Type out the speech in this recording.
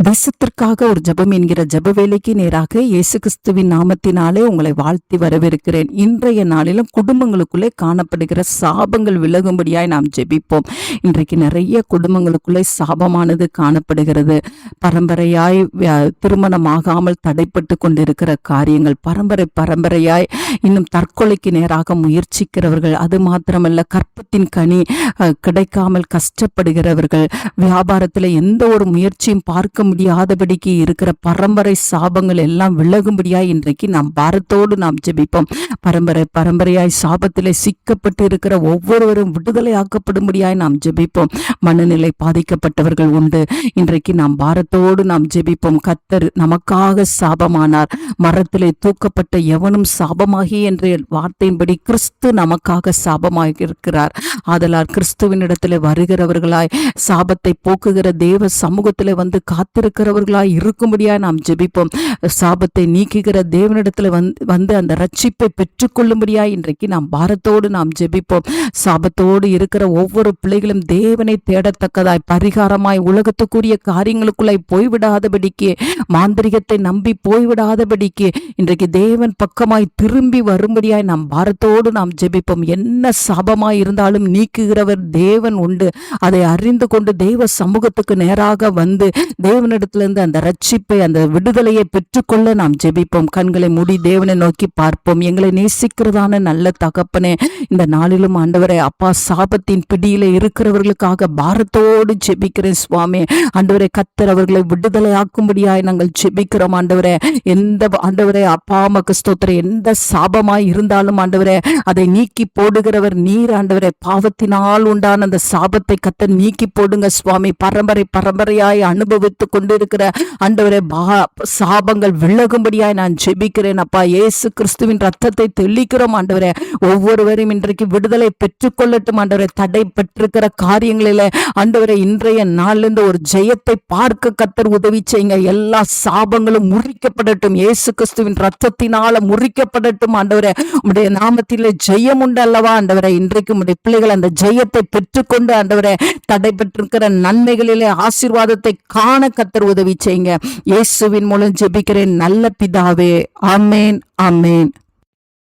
தேசத்திற்காக ஒரு ஜெபம் என்கிற ஜெப வேலைக்கு நேராக இயேசு கிறிஸ்துவின் நாமத்தினாலே உங்களை வாழ்த்தி வரவேற்கிறேன். இன்றைய நாளிலும் குடும்பங்களுக்குள்ளே காணப்படுகிற சாபங்கள் விலகும்படியாய் நாம் ஜெபிப்போம். இன்றைக்கு நிறைய குடும்பங்களுக்குள்ளே சாபமானது காணப்படுகிறது. பரம்பரையாய் திருமணமாகாமல் தடைப்பட்டு கொண்டிருக்கிற காரியங்கள், பரம்பரையாய் இன்னும் தற்கொலைக்கு நேராக முயற்சிக்கிறவர்கள், அது மாத்திரமல்ல கற்பத்தின் கனி கிடைக்காமல் கஷ்டப்படுகிறவர்கள், வியாபாரத்தில் எந்த ஒரு முயற்சியும் பார்க்க முடியாதபடிக்கு இருக்கிற பரம்பரை சாபங்கள் எல்லாம் விலகும்படியாய் இன்றைக்கு நாம் பாரத்தோடு நாம் ஜெபிப்போம். பரம்பரையாய் சாபத்திலே சிக்கப்பட்டு இருக்கிற ஒவ்வொருவரும் விடுதலை ஆக்கப்படும்படியாய் நாம் ஜெபிப்போம். மனநிலை பாதிக்கப்பட்டவர்கள் உண்டு. இன்றைக்கு நாம் பாரத்தோடு நாம் ஜெபிப்போம். கர்த்தர் நமக்காக சாபமானார். மரத்திலே தூக்கப்பட்ட எவனும் சாபமாகி என்ற வார்த்தையின்படி கிறிஸ்து நமக்காக சாபமாக இருக்கிறார். ஆதலால் கிறிஸ்துவினிடத்திலே வருகிறவர்களாய் சாபத்தை போக்குகிற தேவ சமூகத்திலே வந்து காத்திருக்கிறவர்களாய் இருக்கும்படியாய் நாம் ஜெபிப்போம். சாபத்தை நீக்குகிற தேவனிடத்துல வந்து அந்த ரட்சிப்பை பெற்றுக்கொள்ளும்படியாய் இன்றைக்கு நாம் பாரத்தோடு நாம் ஜெபிப்போம். சாபத்தோடு இருக்கிற ஒவ்வொரு பிள்ளைகளும் தேவனை தேடத்தக்கதாய் பரிகாரமாய் உலகத்துக்குரிய காரியங்களுக்குள்ளாய் போய்விடாதபடிக்கு, மாந்திரிகத்தை நம்பி போய்விடாதபடிக்கு இன்றைக்கு தேவன் பக்கமாய் திரும்பி வரும்படியாய் நாம் பாரத்தோடு நாம் ஜெபிப்போம். என்ன சாபமாய் இருந்தாலும் நீக்குகிறவர் தேவன் உண்டு. அதை அறிந்து கொண்டு தேவ சமூகத்துக்கு நேராக வந்து தேவனிடத்திலிருந்து அந்த ரட்சிப்பை, அந்த விடுதலையை பெற்றுக்கொள்ள நாம் ஜெபிப்போம். கண்களை மூடி தேவனை நோக்கி பார்ப்போம். எங்களை நேசிக்கிறதான நல்ல தகப்பனே, இந்த நாளிலும் ஆண்டவரே அப்பா, சாபத்தின் பிடியில இருக்கிறவர்களுக்காக பாரத்தோடு ஜெபிக்கிறேன் சுவாமி. ஆண்டவரே கர்த்தர் அவர்களை விடுதலை ஆக்கும்படியாய் நாங்கள் ஜெபிக்கிறோம். ஆண்டவரே ஆண்டவரே அப்பா மக்கு ஸ்தோத்திரம். எந்த சாபமாய் இருந்தாலும் ஆண்டவரே அதை நீக்கி போடுகிறவர் நீர். ஆண்டவரே பாவத்தினால் உண்டான அந்த சாபத்தை கர்த்தர் நீக்கி போடுங்க சுவாமி. பரம்பரையாய் அனுபவித்து கொண்டிருக்கிற ஆண்டவரே சாபங்கள் விலகும்படியாய் நான் ஜெபிக்கிறேன் அப்பா. இயேசு கிறிஸ்துவின் ரத்தத்தை தெளிக்கிறோம் ஆண்டவரே. ஒவ்வொருவரும் இன்றைக்கு விடுதலை பெற்றுக்கொள்ளட்டும் ஆண்டவரே. தடை பெற்றிருக்கிற காரியங்களில ஆண்டவரே இன்றைய நாளிலிருந்து ஒரு ஜெயத்தை பார்க்க கர்த்தர் உதவி செய்யுங்க. எல்லா சாபங்களும் முறிக்கப்படட்டும். இயேசு கிறிஸ்துவின் ரத்தத்தினால முறிக்கப்படட்டும் ஆண்டவரே. உம்முடைய நாமத்திலே ஜெயம் உண்டு அல்லவா ஆண்டவரே. இன்றைக்கு உம்முடைய பிள்ளைகள் அந்த ஜெயத்தை பெற்றுக்கொண்டு ஆண்டவரே தடை பெற்றிருக்கிற நன்மைகளிலே ஆசீர்வாதத்தை காண கர்த்தர் உதவி செய்யுங்க. இயேசுவின் மூலம் ஜெபிக்கிறேன் நல்ல பிதாவே. ஆமென், ஆமென்.